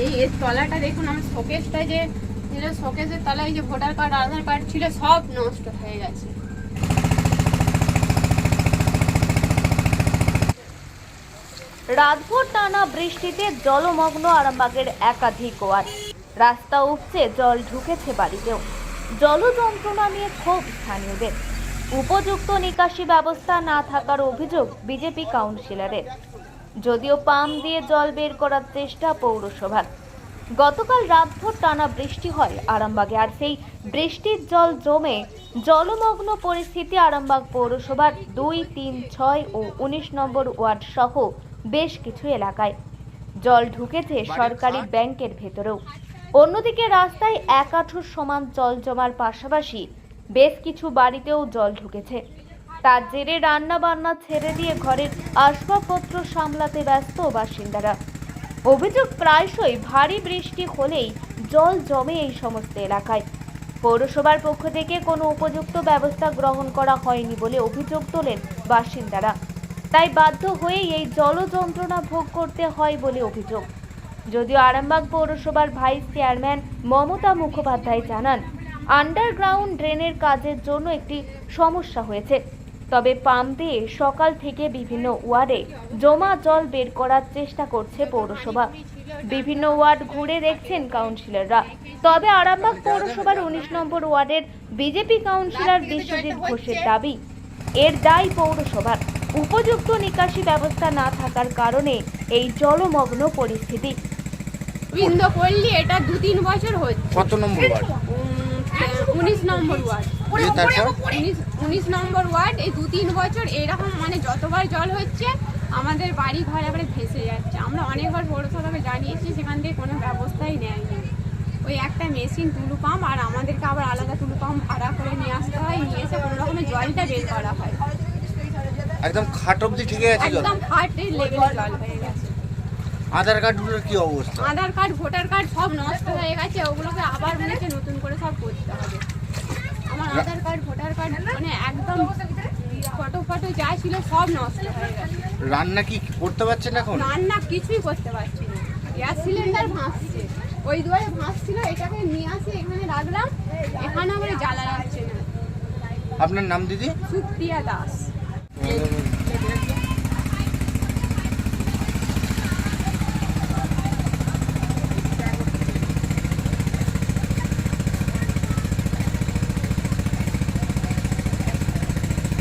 এই এর তলাটা দেখুন, আমার শোকেসটা যে ছিল, শোকেসের তলায় যে ভোটার কার্ড আধার কার্ড ছিল সব নষ্ট হয়ে গেছে। রাতভর টানা বৃষ্টিতে জলমগ্ন আরামবাগের একাধিক ওয়ার্ড। রাস্তা উপচে জল ঢুকেছে বাড়িতেও। জল যন্ত্রণা নিয়ে ক্ষোভ স্থানীয়দের। উপযুক্ত নিকাশি ব্যবস্থা না থাকার অভিযোগ বিজেপি কাউন্সিলরের। যদিও পাম্প দিয়ে জল বের করার চেষ্টা পৌরসভার। গতকাল রাতভর টানা বৃষ্টি হয় আরামবাগে, আর সেই বৃষ্টির জল জমে জলমগ্ন পরিস্থিতি আরামবাগ পৌরসভার 2, 3, 6 ও 19 নম্বর ওয়ার্ড সহ বেশ কিছু এলাকায়। জল ঢুকেছে সরকারি ব্যাংকের ভেতরেও। অন্যদিকে রাস্তায় এক হাঁটুর সমান জল জমার পাশাপাশি বেশ কিছু বাড়িতেও জল ঢুকেছে। তার জেরে রান্না বান্না ছেড়ে দিয়ে ঘরের আসবাবপত্র সামলাতে ব্যস্ত বাসিন্দারা। অভিযোগ, প্রায়শই ভারী বৃষ্টি হলেই জল জমে এই সমস্ত এলাকায়। পৌরসভার পক্ষ থেকে কোনো উপযুক্ত ব্যবস্থা গ্রহণ করা হয়নি বলে অভিযোগ তোলেন বাসিন্দারা। তাই বাধ্য হয়েই এই জল যন্ত্রণা ভোগ করতে হয় বলে অভিযোগ। যদিও আরামবাগ পৌরসভার ভাইস চেয়ারম্যান মমতা মুখোপাধ্যায় জানান, আন্ডারগ্রাউন্ড ড্রেনের কাজের জন্য একটি সমস্যা হয়েছে। তবে পাম্প দিয়ে সকাল থেকে বিভিন্ন ওয়ার্ডে জমা জল বের করার চেষ্টা করছে পৌরসভা। বিভিন্ন ওয়ার্ড ঘুরে দেখছেন কাউন্সিলররা। তবে আরামবাগ পৌরসভার 19 নম্বর ওয়ার্ডের বিজেপি কাউন্সিলর বিশ্বজিৎ ঘোষের দাবি, এর দায় পৌরসভার। উপযুক্ত নিকাশি ব্যবস্থা না থাকার কারণে এই জলমগ্ন পরিস্থিতি। ইন্দ্রপল্লী এটা 2-3 বছর হচ্ছে। কত নম্বর ওয়ার্ড? 19 নম্বর ওয়ার্ড। 19 নম্বর ওয়ার্ড। এই 2-3 বছর এরকম মানে যতবার জল হচ্ছে আমাদের বাড়ি ঘর এবারে ভেসে যাচ্ছে। আমরা অনেকবার পৌরসভাকে জানিয়েছি, সেখান থেকে কোনো ব্যবস্থাই নেয়নি। ওই একটা মেশিন টুলু পাম্প, আর আমাদেরকে আবার আলাদা টুলু পাম্প ভাড়া করে নিয়ে আসতে হয়। নিয়ে এসে কোনো রকমের জলটা বের করা হয়। একদম খাট অবধি ঠিক আছে? একদম খাটের লেভেলে জল হয়ে গেছে। আধার কার্ডগুলোর কি অবস্থা? আধার কার্ড, ভোটার কার্ড সব নষ্ট হয়ে গেছে। ওগুলোকে আবার মনে হচ্ছে নতুন করে সব করতে হবে। আমার আধার কার্ড, ভোটার কার্ড মানে একদম ফটো যা ছিল সব নষ্ট হয়ে গেছে। রান্না কি করতে পারছেন এখন? রান্না কিছুই করতে পারছি না। গ্যাস সিলিন্ডার ভাসছে, ওই দুয়ারে ভাসছিল, এটাকে নিয়ে আসে এখানে রাখলাম, এখানে আমার জ্বালা যাচ্ছে না। আপনার নাম দিদি? সুপ্রিয়া দাস।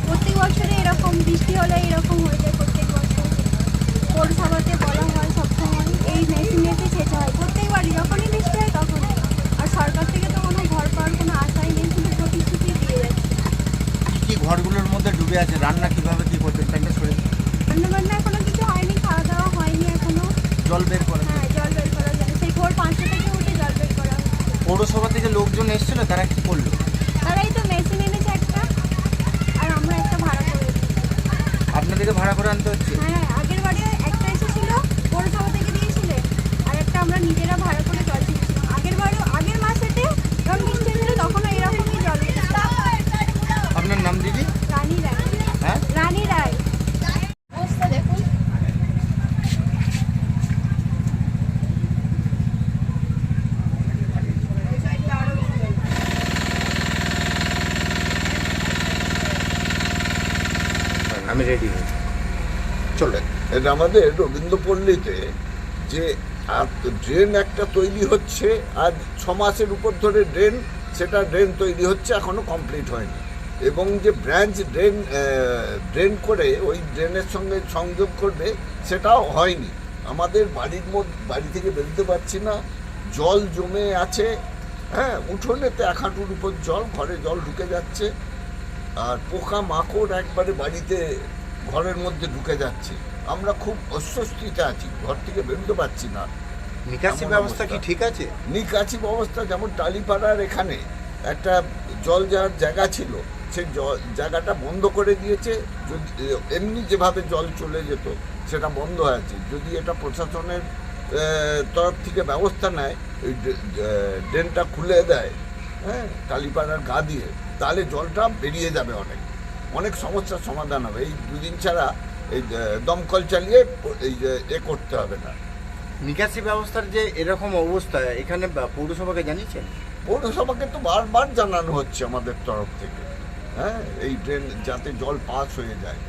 প্রত্যেক বছরে এরকম বৃষ্টি হলে এরকম হয়ে যায়। প্রত্যেক বছর পৌরসভাতে বলা হয় সবসময় এই মেশিনেতে সেচা হয় প্রত্যেকবারই, যখনই বৃষ্টি হয় তখনই। আর সরকার থেকে তো কোনো ঘর পাওয়ার কোনো আশাই নেই, শুধু প্রতিশ্রুতি দিয়ে যাচ্ছে। কি ঘরগুলোর মধ্যে ডুবে আছে? রান্না কিভাবে কি করতে প্যান্ডে সরে? রান্নাবান্না এখনো কিছু হয়নি, খাওয়া দাওয়া হয়নি এখনো। জল বের করে? হ্যাঁ, জল বের করার জন্য সেই ভোর 5টা থেকে উঠে জল বের করা হচ্ছে। পৌরসভা থেকে লোকজন এসেছিল, তারা কি করলো? তারাই তো মেশিন এনেছে একটা, আর আমরা একটা ভাড়া করে দিচ্ছি। আপনাদেরকে ভাড়া করে আনতে হচ্ছে? হ্যাঁ, আগের বারে একটা এসেছিল পৌরসভা থেকে দিয়েছিলে, আর একটা আমরা নিজেরা ভাড়া করে জল দিচ্ছিলাম। আগের মাসেতে যখন বৃষ্টি হয়েছিল তখনও এরকমই জল দিচ্ছিল। আপনার নাম দিদি? রানী রায়। হ্যাঁ, রানী রায়। অবস্থা দেখুন। আমি রেডি হই। চলে এটা আমাদের রবীন্দ্রপল্লীতে যে ড্রেন একটা তৈরি হচ্ছে, আজ 6 মাসের উপর ধরে ড্রেন তৈরি হচ্ছে, এখনো কমপ্লিট হয়নি। এবং যে ব্রাঞ্চ ড্রেন করে ওই ড্রেনের সঙ্গে সংযোগ করবে, সেটাও হয়নি। আমাদের বাড়ি থেকে বেরোতে পারছি না, জল জমে আছে। হ্যাঁ, উঠোনেতে 1 হাঁটুর উপর জল, ঘরে জল ঢুকে যাচ্ছে। আর পোকা মাকড় একবারে বাড়িতে ঘরের মধ্যে ঢুকে যাচ্ছে। আমরা খুব অস্বস্তিতে আছি, ঘর থেকে বেরোতে পারছি না। নিকাশি ব্যবস্থা কি ঠিক আছে? নিকাশি ব্যবস্থা যেমন টালিপাড়ার এখানে একটা জল যাওয়ার জায়গা ছিল, সেই জায়গাটা বন্ধ করে দিয়েছে। যদি এমনি যেভাবে জল চলে যেত সেটা বন্ধ আছে। যদি এটা প্রশাসনের তরফ থেকে ব্যবস্থা নেয়, ওই ড্রেনটা খুলে দেয়, হ্যাঁ, টালিপাড়ার গা দিয়ে, তাহলে জলটা বেরিয়ে যাবে, অনেক সমস্যার সমাধান হবে। এই 2 দিন ছাড়া এই দমকল চালিয়ে এই করতে হবে না। নিকাশি ব্যবস্থার যে এরকম অবস্থা, এখানে পৌরসভাকে জানিয়েছেন? পৌরসভাকে তো বারবার জানানো হচ্ছে আমাদের তরফ থেকে, হ্যাঁ, এই ড্রেন যাতে জল পাস হয়ে যায়।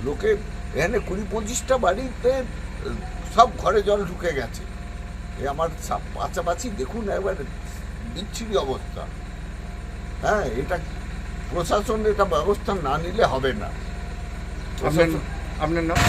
লোকে এখানে 20-25টা বাড়িতে সব ঘরে জল ঢুকে গেছে। আমার পাশাপাশি দেখুন একবার বিচ্ছিরি অবস্থা। হ্যাঁ, এটা প্রশাসন এটা ব্যবস্থা না নিলে হবে না। আপনার নাম?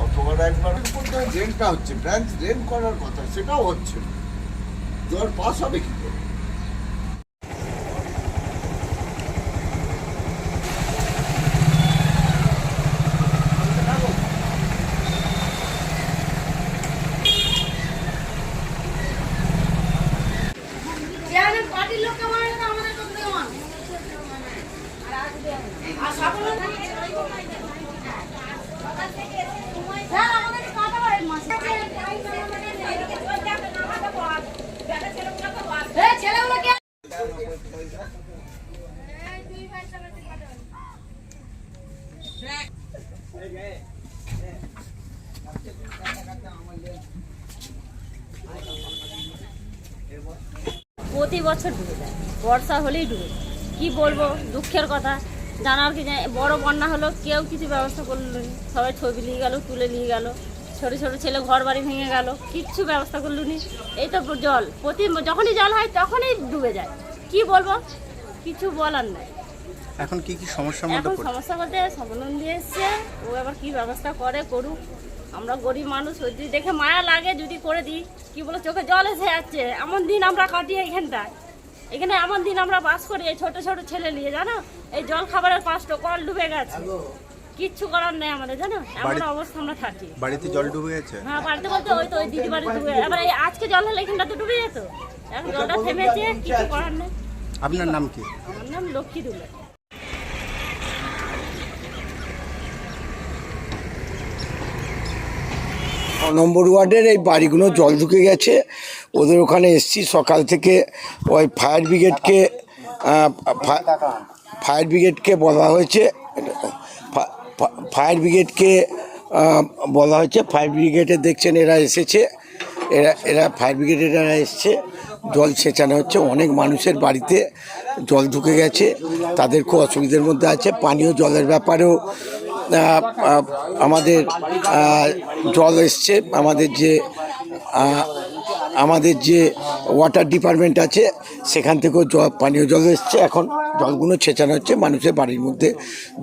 অথবা একবার ড্রেনটা হচ্ছে, ব্রাঞ্চ ড্রেন করার কথা, সেটাও হচ্ছে না। জল পাস হবে কি করে? প্রতি বছর ডুবে যায়, বর্ষা হলেই ডুবে যায়। কি বলবো, দুঃখের কথা। জানার কি বড় বন্যা হলো, কেউ কিছু ব্যবস্থা করলো না। সবাই ছবি নিয়ে গেল, তুলে নিয়ে গেল। ছোট ছোট ছেলে ঘর বাড়ি ভেঙে গেল, কিচ্ছু ব্যবস্থা করলো নি। এই তো জল, যখনই জল হয় তখনই ডুবে যায়। কি বলবো, কিছু বলার নাই। এখন কি কি সমস্যার মধ্যে এখন পড়ছে? সমস্যা বলতে স্বপ্নন্দী এসছে, ও এবার কি ব্যবস্থা করে করুক। আমরা গরিব মানুষ, যদি দেখে মায়া লাগে যদি করে দিই। কি বলে, চোখে জল এসে যাচ্ছে। এমন দিন আমরা কাটিয়ে এখানে এমন দিন আমরা বাস করি। এই ছোট ছোট ছেলে নিয়ে, জানো, এই জল খাবারের 5টা কল ডুবে গেছে। কিচ্ছু করার নেই আমাদের, জানো, এমন অবস্থা আমরা থাকি। বাড়িতে জল ডুবে গেছে? হ্যাঁ, বাড়িতে বলতে ওই দিদি বাড়ি ডুবে। এবার এই আজকে জল হলে এখানটা তো ডুবে যেত। এখন জলটা থেমেছে, কিছু করার নেই। আপনার নাম কি? আমার নাম লক্ষ্মী দুলে। 9 নম্বর ওয়ার্ডের এই বাড়িগুলো জল ঢুকে গেছে। ওদের ওখানে এসছি সকাল থেকে। ওই ফায়ার ব্রিগেডকে বলা হয়েছে, ফায়ার ব্রিগেডে দেখছেন এরা এসেছে, এরা ফায়ার ব্রিগেডেরা এসছে, জল ছেঁচানো হচ্ছে। অনেক মানুষের বাড়িতে জল ঢুকে গেছে, তাদের খুব অসুবিধার মধ্যে আছে। পানীয় জলের ব্যাপারেও আমাদের জল এসছে। আমাদের যে ওয়াটার ডিপার্টমেন্ট আছে সেখান থেকেও পানীয় জল এসছে। এখন জলগুলো ছেঁচানো হচ্ছে, মানুষের বাড়ির মধ্যে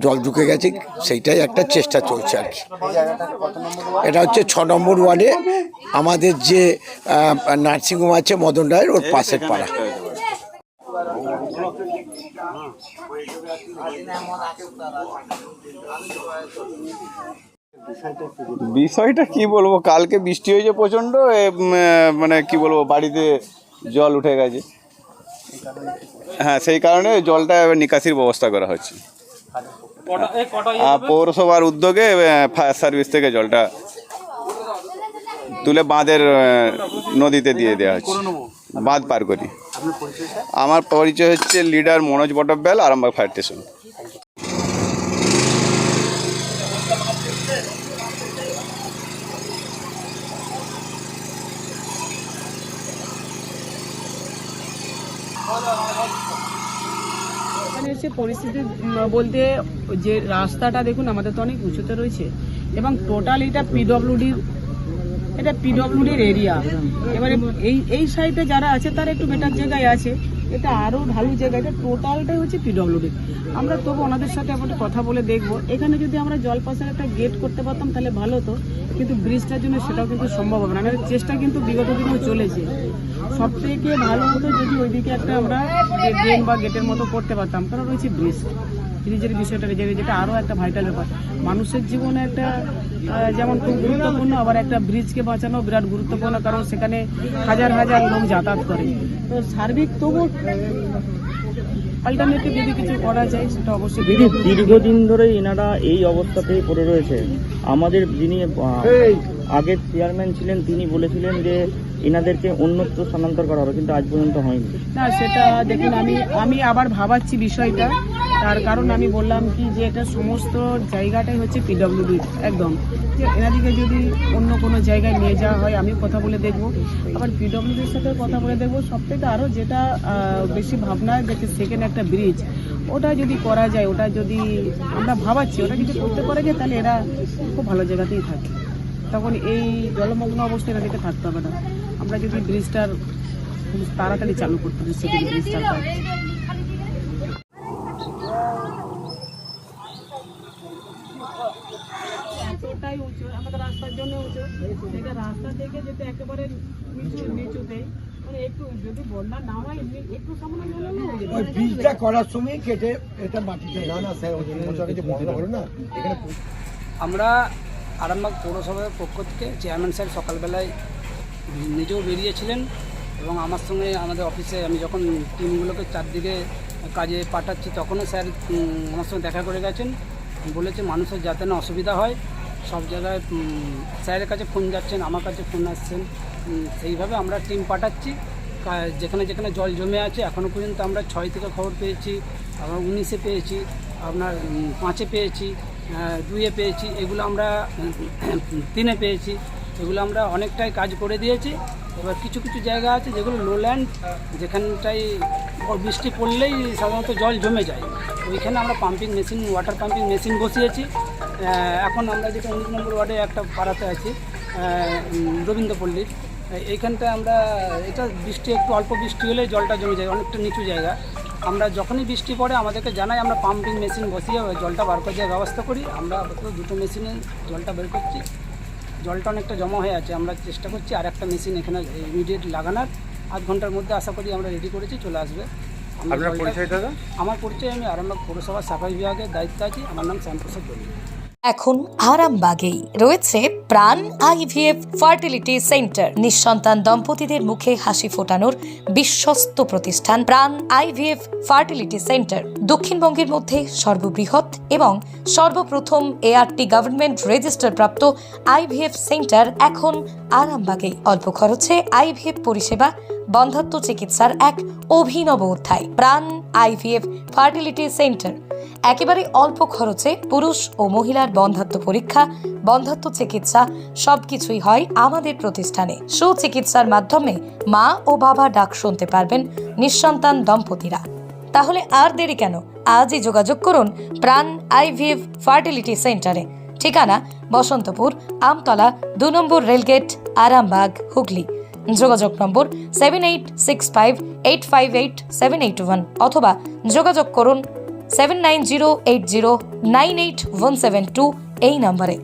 জল ঢুকে গেছে, সেইটাই একটা চেষ্টা চলছে আর কি। এটা হচ্ছে 6 নম্বর ওয়ার্ডে আমাদের যে নার্সিংহোম আছে মদন রায়ের, ওর পাশের পাড়া। বিষয়টা কি বলবো, কালকে বৃষ্টি হয়েছে প্রচণ্ড, মানে কি বলবো, বাড়িতে জল উঠে গেছে। হ্যাঁ, সেই কারণে জলটা নিকাশির ব্যবস্থা করা হচ্ছে। পৌরসভার উদ্যোগে ফায়ার সার্ভিস থেকে জলটা তুলে বাঁধের নদীতে দিয়ে দেওয়া হচ্ছে, বাঁধ পার করি। আমার পরিচয় হচ্ছে leader Manoj Batabyal, Arambagh fire station. এখানে এসে পরিস্থিতি বলতে, যে রাস্তাটা দেখুন আমাদের তো অনেক উঁচুতে রয়েছে এবং টোটাল এটা পিডব্লিউডির এরিয়া। এবারে এই সাইডে যারা আছে তারা একটু বেটার জায়গায় আছে, এটা আরও ঢালু জায়গা, এটা টোটালটাই হচ্ছে পিডব্লিউডি। আমরা তবু ওনাদের সাথে একটা কথা বলে দেখবো, এখানে যদি আমরা জল পাসের একটা গেট করতে পারতাম তাহলে ভালো হতো, কিন্তু ব্রিজটার জন্য সেটাও কিন্তু সম্ভব হবে না। আমাদের চেষ্টা কিন্তু বিগত দিনেও চলেছে। সব থেকে ভালো হতো যদি ওইদিকে একটা আমরা ড্রেন বা গেটের মতো করতে পারতাম, কারণ রয়েছে ব্রিজ। ব্রিজের বিষয়টা যেটা আরও একটা ভাইটাল ব্যাপার। মানুষের জীবনে একটা যেমন খুব গুরুত্বপূর্ণ, আবার একটা ব্রিজকে বাঁচানো বিরাট গুরুত্বপূর্ণ, কারণ সেখানে হাজার হাজার লোক যাতায়াত করে। তো সার্বিক তবু অল্টারনেটিভ যদি কিছু করা যায় সেটা অবশ্যই। দিদি, দীর্ঘদিন ধরে এনারা এই অবস্থাতেই পড়ে রয়েছে। আমাদের যিনি আগের চেয়ারম্যান ছিলেন তিনি বলেছিলেন যে এনাদেরকে অন্যত্র স্থানান্তর করা হবে, কিন্তু আজ পর্যন্ত হয়নি। না, সেটা দেখুন আমি আবার ভাবাচ্ছি বিষয়টা। তার কারণ আমি বললাম কি যে এটা সমস্ত জায়গাটাই হচ্ছে পিডব্লিউডি একদম, যে এনাদিকে যদি অন্য কোনো জায়গায় নিয়ে যাওয়া হয় আমি কথা বলে দেখব, আবার পিডব্লিউডির সাথে কথা বলে দেখব। সবথেকে আরও যেটা বেশি ভাবনা দেখে সেকেন্ড একটা ব্রিজ, ওটা যদি করা যায়, ওটা যদি আমরা ভাবাচ্ছি ওটা যদি করতে পারা যায় তাহলে এরা খুব ভালো জায়গাতেই থাকে। তখন এই জলমগ্ন অবস্থায় এনাদেরকে থাকতে হবে না। আমরা যদি ব্রিজটার খুব তাড়াতাড়ি চালু করতে পারি সেকেন্ড ব্রিজটার কাজ। এতটাই উঁচু, আমাদের রাস্তার জন্য উঁচু, এটা রাস্তা থেকে যেতে একেবারে নিচুতেই, মানে একটু যদি বন্যা না হয় একটু সামান্য ওই ব্রিজটা করার সময় কেটে এটা মাটিতে না স্যার না এখানে আমরা আরামবাগ পৌরসভার পক্ষ থেকে চেয়ারম্যান স্যার সকালবেলায় নিজেও বেরিয়েছিলেন এবং আমার সঙ্গে আমাদের অফিসে আমি যখন টিমগুলোকে চারদিকে কাজে পাঠাচ্ছি তখনও স্যার আমার সঙ্গে দেখা করে গেছেন। বলেছে মানুষের যাতে না অসুবিধা হয় সব জায়গায় স্যারের কাছে ফোন যাচ্ছেন, আমার কাছে ফোন আসছেন, সেইভাবে আমরা টিম পাঠাচ্ছি। যেখানে যেখানে জল জমে আছে এখনও পর্যন্ত আমরা 6 থেকে খবর পেয়েছি, আমরা 19-এ পেয়েছি, আপনার 5-এ পেয়েছি, 2-এ পেয়েছি, এগুলো আমরা 3-এ পেয়েছি। এগুলো আমরা অনেকটাই কাজ করে দিয়েছি। এবার কিছু কিছু জায়গা আছে যেগুলো লোল্যান্ড, যেখানটায় বৃষ্টি পড়লেই সাধারণত জল জমে যায়, ওইখানে আমরা pumping machine, water pumping machine বসিয়েছি। এখন আমরা যেটা 19 নম্বর ওয়ার্ডে একটা পাড়াতে আছি রবীন্দ্রপল্লীর, এইখানটায় আমরা এটা বৃষ্টি একটু অল্প বৃষ্টি হলে জলটা জমে যায়, অনেকটা নিচু জায়গা। আমরা যখনই বৃষ্টি পড়ে আমাদেরকে জানাই, আমরা পাম্পিং মেশিন বসিয়ে জলটা বার করে দেওয়ার ব্যবস্থা করি। আমরা আপাতত 2টো মেশিনে জলটা বের করছি। জলটা অনেকটা জমা হয়ে আছে, আমরা চেষ্টা করছি আর একটা মেশিন এখানে ইমিডিয়েট লাগানোর। আধ ঘন্টার মধ্যে আশা করি আমরা রেডি করেছি, চলে আসবে। আপনার পরিচয় দাদা? আমার পরিচয়, আমি আরামবাগ পৌরসভার সাফাই বিভাগের দায়িত্বে আছি। আমার নাম শ্যামপ্রসাদ দলুই। এখন আরামবাগেই রয়েছে প্রাণ আইভিএফ ফার্টিলিটি সেন্টার। নিঃসন্তান দম্পতিদের মুখে হাসি ফোটানোর বিশ্বস্ত প্রতিষ্ঠান প্রাণ আইভিএফ ফার্টিলিটি সেন্টার দক্ষিণবঙ্গের মধ্যে সর্ববৃহৎ এবং সর্বপ্রথম এআরটি গভর্নমেন্ট রেজিস্টার প্রাপ্ত আইভিএফ সেন্টার এখন আরামবাগেই। অল্প খরচে আইভিএফ পরিষেবা, বন্ধ্যাত্ব চিকিৎসার এক অভিনব অধ্যায়। প্রাণ আইভিএফ ফার্টিলিটি সেন্টার একেবারে অল্প খরচে পুরুষ ও মহিলার বন্ধ্যাত্ব পরীক্ষা, বন্ধ্যাত্ব চিকিৎসা সবকিছুই হয় আমাদের প্রতিষ্ঠানে। সুচিকিৎসার মাধ্যমে মা ও বাবা ডাক শুনতে পারবেন নিঃসন্তান দম্পতিরা। তাহলে আর দেরি কেন, আজই যোগাযোগ করুন প্রাণ আইভিএফ ফার্টিলিটি সেন্টারে। ঠিকানা বসন্তপুর, আমতলা, 2 নম্বর রেলগেট, আরামবাগ, হুগলি। যোগাযোগ নম্বর 7865858781 অথবা যোগাযোগ করুন 7908098172 এই নম্বরে।